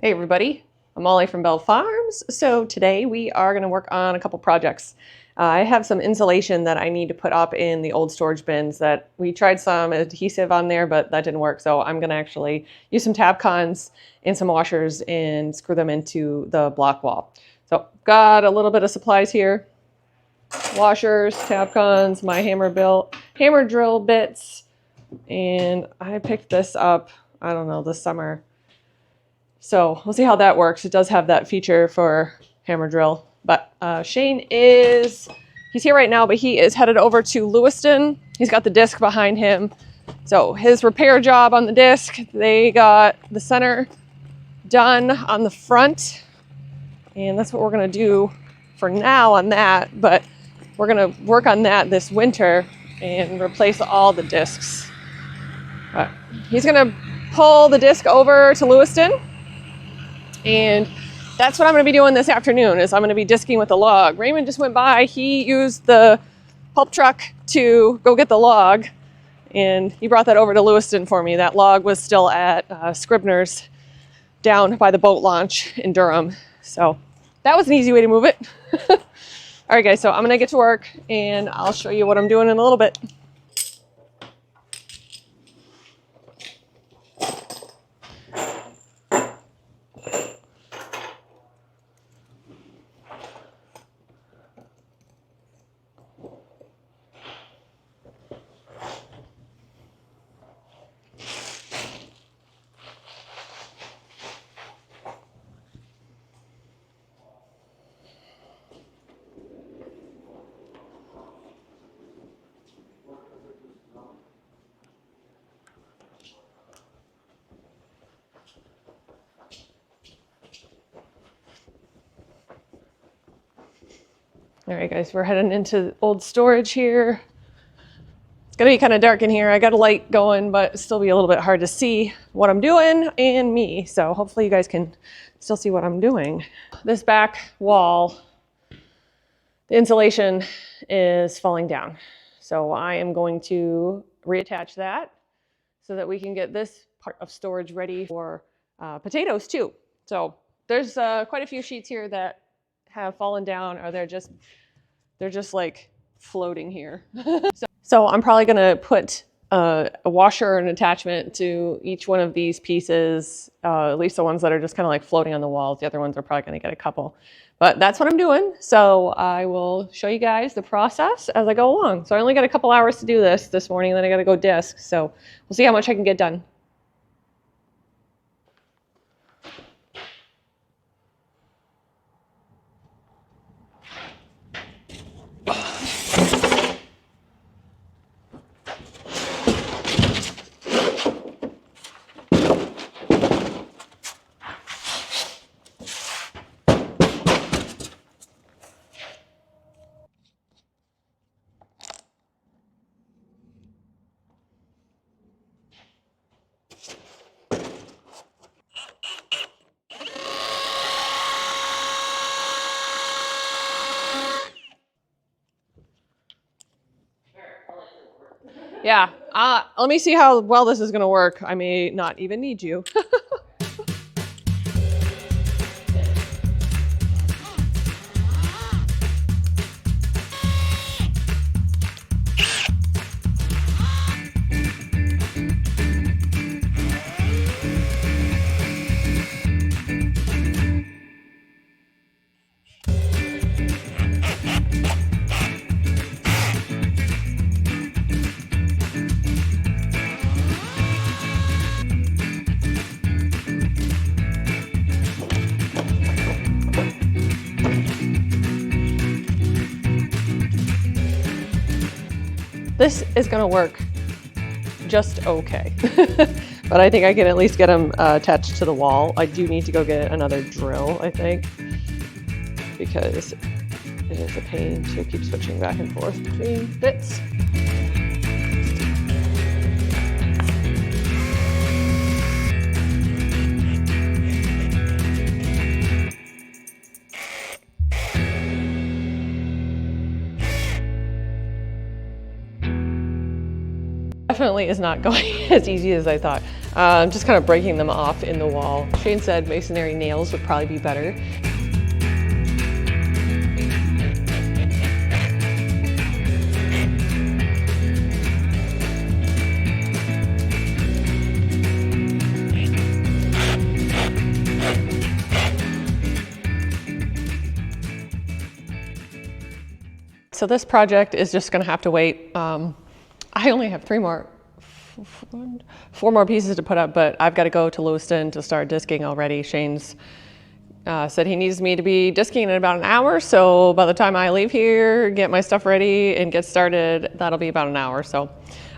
Hey everybody, I'm Molly from Bell Farms. So today we are going to work on a couple projects. I have some insulation that I need to put up in the old storage bins that we tried some adhesive on there, but that didn't work. So I'm going to actually use some Tapcons and some washers and screw them into the block wall. So got a little bit of supplies here. Washers, Tapcons, my hammer drill bits, and I picked this up, I don't know, this summer. So we'll see how that works. It does have that feature for hammer drill. But Shane he's here right now, but he is headed over to Lewiston. He's got the disc behind him. So his repair job on the disc, they got the center done on the front. And that's what we're gonna do for now on that. But we're gonna work on that this winter and replace all the discs. He's gonna pull the disc over to Lewiston. And that's what I'm going to be doing this afternoon, is I'm going to be disking with the log. Raymond just went by. He used the pulp truck to go get the log, and he brought that over to Lewiston for me. That log was still at Scribner's down by the boat launch in Durham. So that was an easy way to move it. All right, guys, so I'm going to get to work, and I'll show you what I'm doing in a little bit. All right, guys, we're heading into old storage here. It's gonna be kind of dark in here. I got a light going, but it'll still be a little bit hard to see what I'm doing and me. So hopefully you guys can still see what I'm doing. This back wall, the insulation is falling down. So I am going to reattach that so that we can get this part of storage ready for potatoes too. So there's quite a few sheets here that have fallen down, or they're just like floating here. So I'm probably gonna put a washer and attachment to each one of these pieces, at least the ones that are just kind of like floating on the walls. The other ones are probably gonna get a couple. But that's what I'm doing. So I will show you guys the process as I go along. So I only got a couple hours to do this morning, and then I gotta go disc. So we'll see how much I can get done. Yeah, let me see how well this is gonna work. I may not even need you. This is gonna work just okay. But I think I can at least get them attached to the wall. I do need to go get another drill, I think, because it is a pain to keep switching back and forth between bits. Definitely is not going as easy as I thought. just kind of breaking them off in the wall. Shane said masonry nails would probably be better. So this project is just going to have to wait. I only have four more pieces to put up, but I've got to go to Lewiston to start disking already. Shane's said he needs me to be disking in about an hour, so by the time I leave here, get my stuff ready and get started, that'll be about an hour. So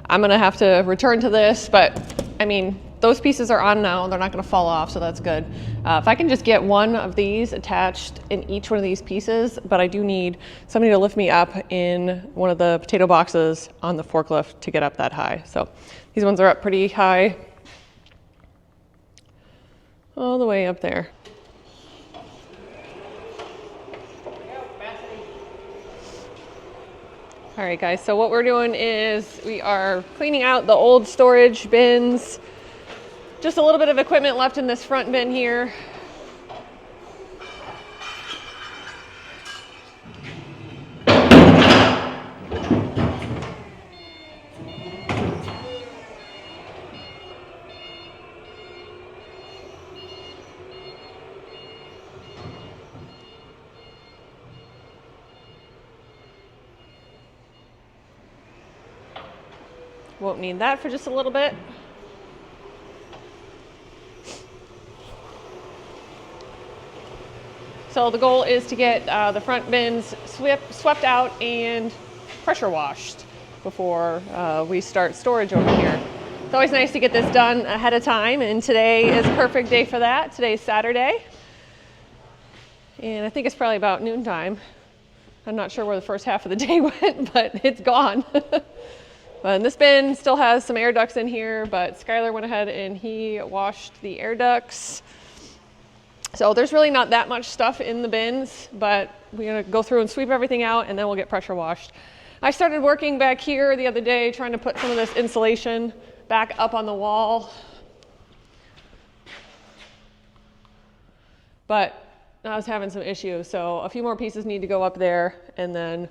I'm going to have to return to this, but I mean, those pieces are on now. They're not going to fall off, so that's good. If I can just get one of these attached in each one of these pieces, but I do need somebody to lift me up in one of the potato boxes on the forklift to get up that high. So these ones are up pretty high, all the way up there. All right, guys, so what we're doing is we are cleaning out the old storage bins. Just a little bit of equipment left in this front bin here. Won't need that for just a little bit. So the goal is to get the front bins swept out and pressure washed before we start storage over here. It's always nice to get this done ahead of time, and today is a perfect day for that. Today's Saturday, and I think it's probably about noontime. I'm not sure where the first half of the day went, but it's gone. And this bin still has some air ducts in here, but Skylar went ahead and he washed the air ducts. So there's really not that much stuff in the bins, but we're gonna go through and sweep everything out, and then we'll get pressure washed. I started working back here the other day trying to put some of this insulation back up on the wall. But I was having some issues, so a few more pieces need to go up there, and then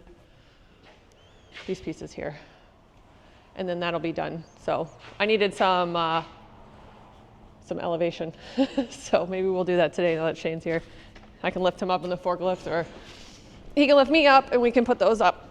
these pieces here. And then that'll be done. So I needed some elevation. So maybe we'll do that today now that Shane's here. I can lift him up in the forklift, or he can lift me up and we can put those up.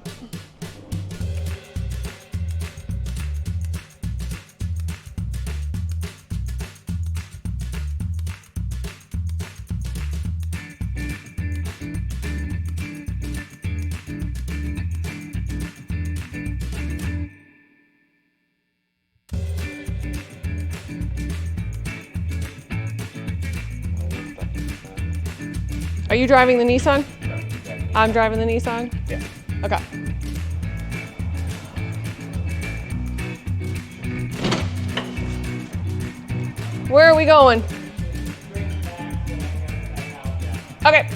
Are you driving the Nissan? No, I'm driving the Nissan? yeah. Okay. Where are we going? Okay.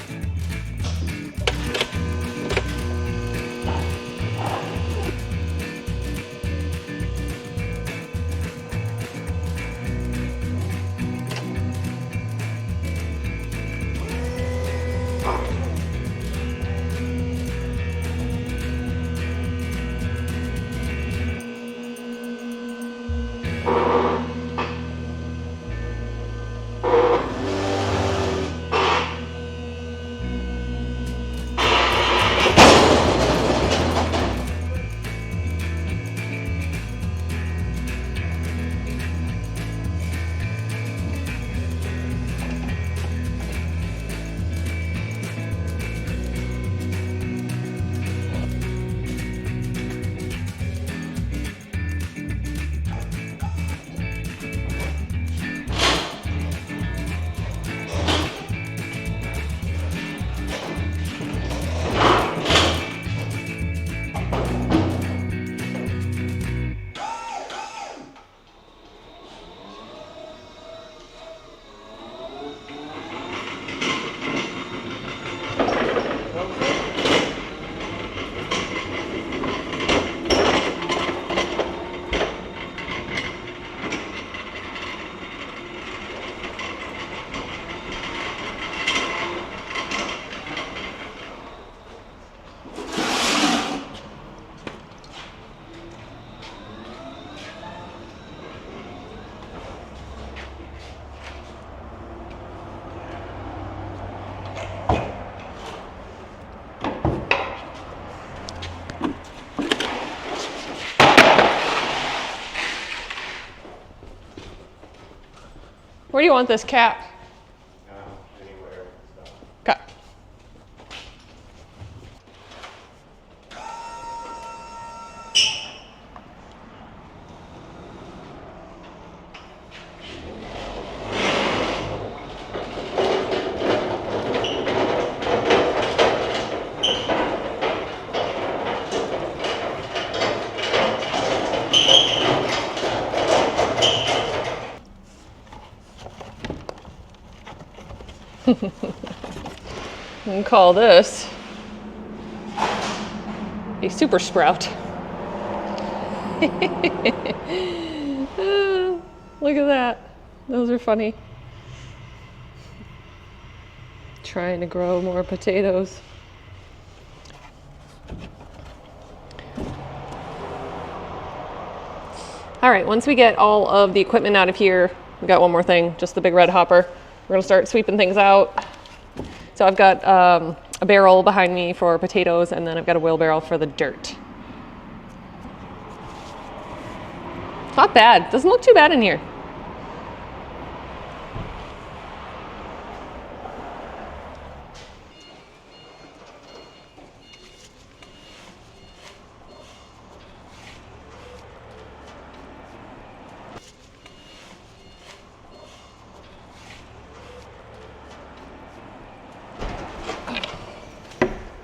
Where do you want this cap? Anywhere. So. Okay. We can call this a super sprout. Look at that. Those are funny. Trying to grow more potatoes. All right, once we get all of the equipment out of here, we got one more thing, just the big red hopper. We're gonna start sweeping things out. So I've got a barrel behind me for potatoes, and then I've got a wheelbarrow for the dirt. Not bad, doesn't look too bad in here.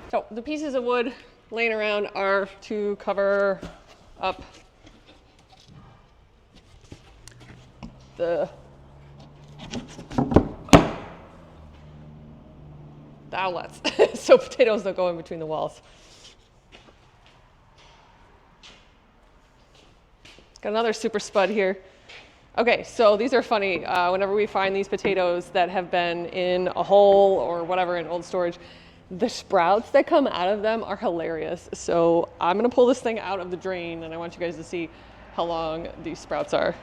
So the pieces of wood laying around are to cover up the outlets so potatoes don't go in between the walls. Got another super spud here. Okay, so these are funny. Whenever we find these potatoes that have been in a hole or whatever in old storage, the sprouts that come out of them are hilarious. So I'm gonna pull this thing out of the drain, and I want you guys to see how long these sprouts are.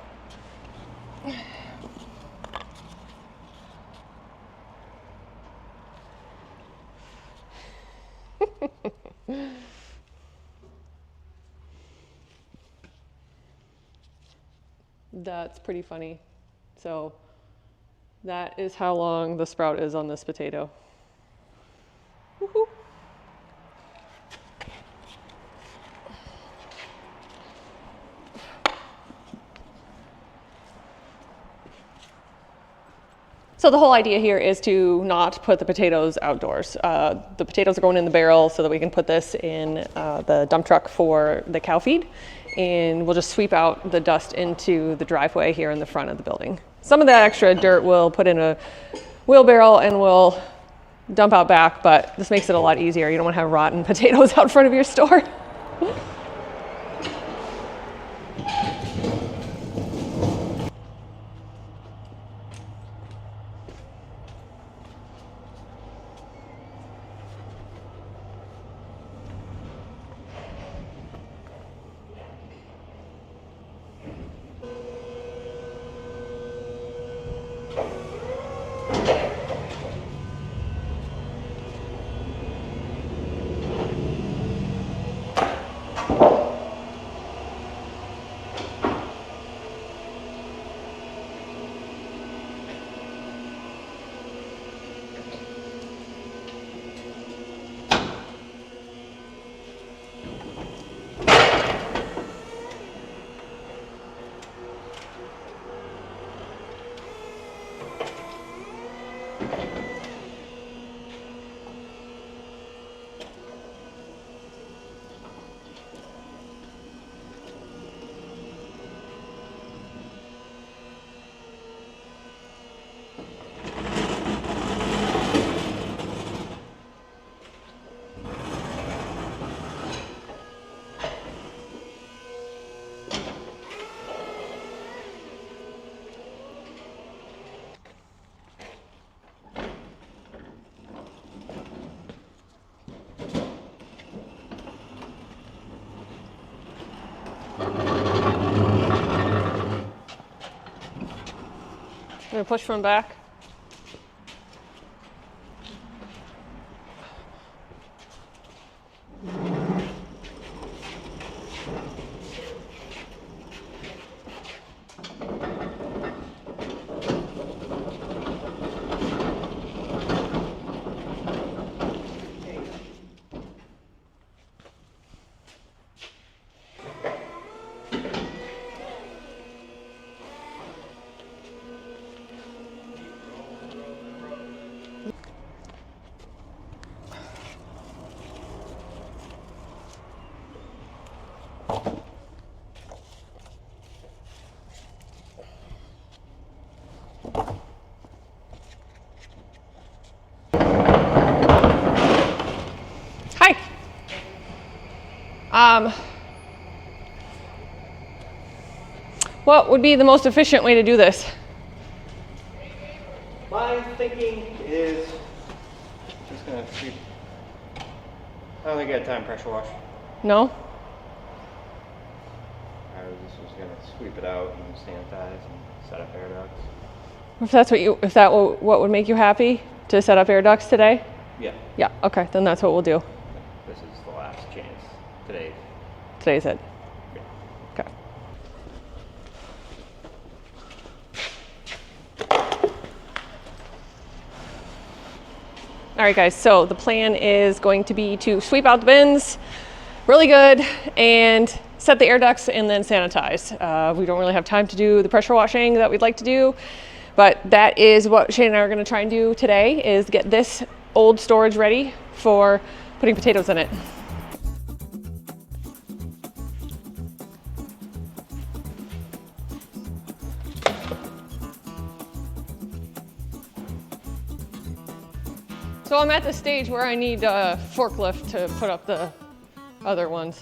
That's pretty funny. So that is how long the sprout is on this potato. Woohoo. So the whole idea here is to not put the potatoes outdoors. The potatoes are going in the barrel so that we can put this in the dump truck for the cow feed, and we'll just sweep out the dust into the driveway here in the front of the building. Some of that extra dirt we'll put in a wheelbarrow and we'll dump out back, but this makes it a lot easier. You don't want to have rotten potatoes out front of your store. I'm gonna push from back. What would be the most efficient way to do this? My thinking is just gonna sweep. I don't think I had time to pressure wash. No? I was just was gonna sweep it out and sanitize and set up air ducts. If that what would make you happy to set up air ducts today? Yeah, Yeah, okay, then that's what we'll do. this is the last chance today. Today's it. Yeah. Okay. All right, guys, so the plan is going to be to sweep out the bins really good and set the air ducts and then sanitize. We don't really have time to do the pressure washing that we'd like to do, but that is what Shane and I are gonna try and do today, is get this old storage ready for putting potatoes in it. So I'm at the stage where I need a forklift to put up the other ones.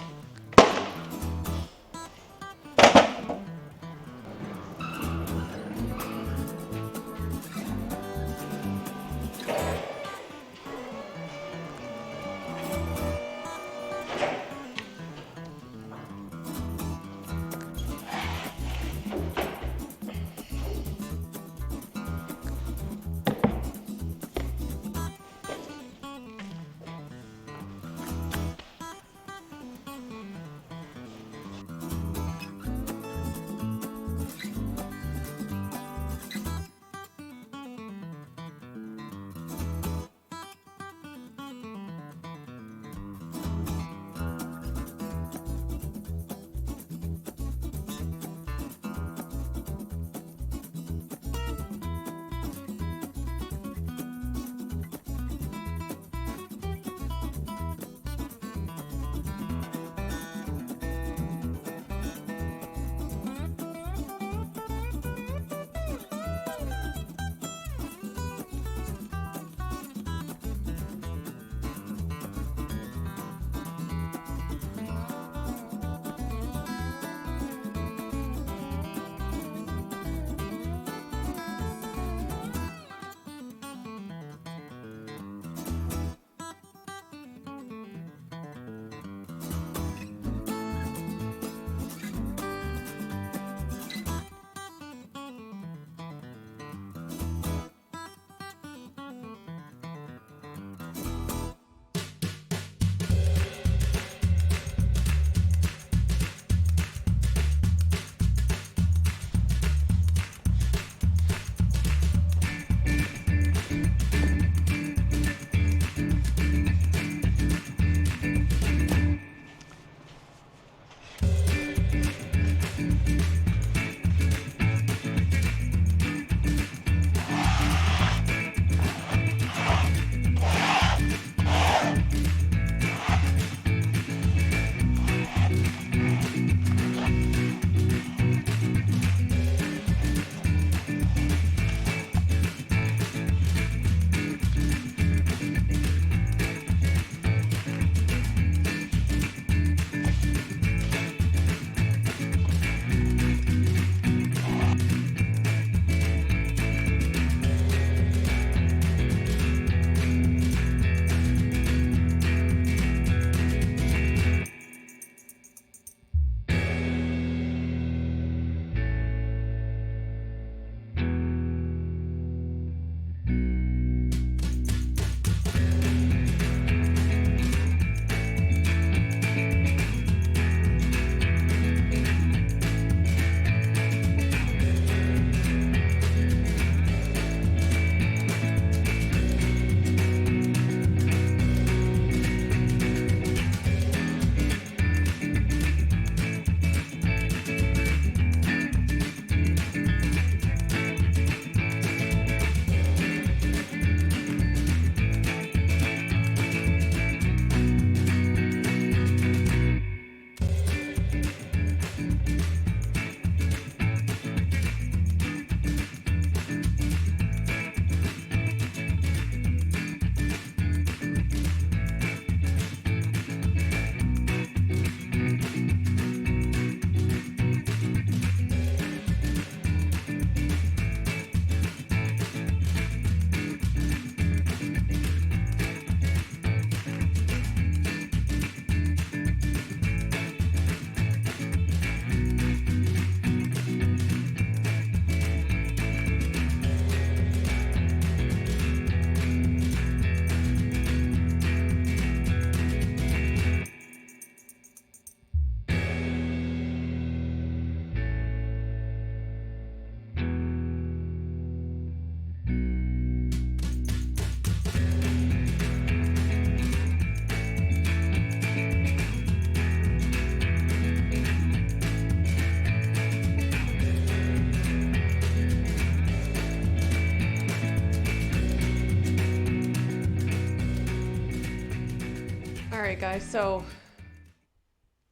All right, guys, so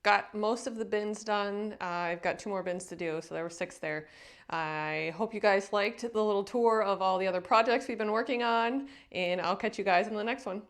got most of the bins done. I've got 2 more bins to do, so there were 6 there. I hope you guys liked the little tour of all the other projects we've been working on, and I'll catch you guys in the next one.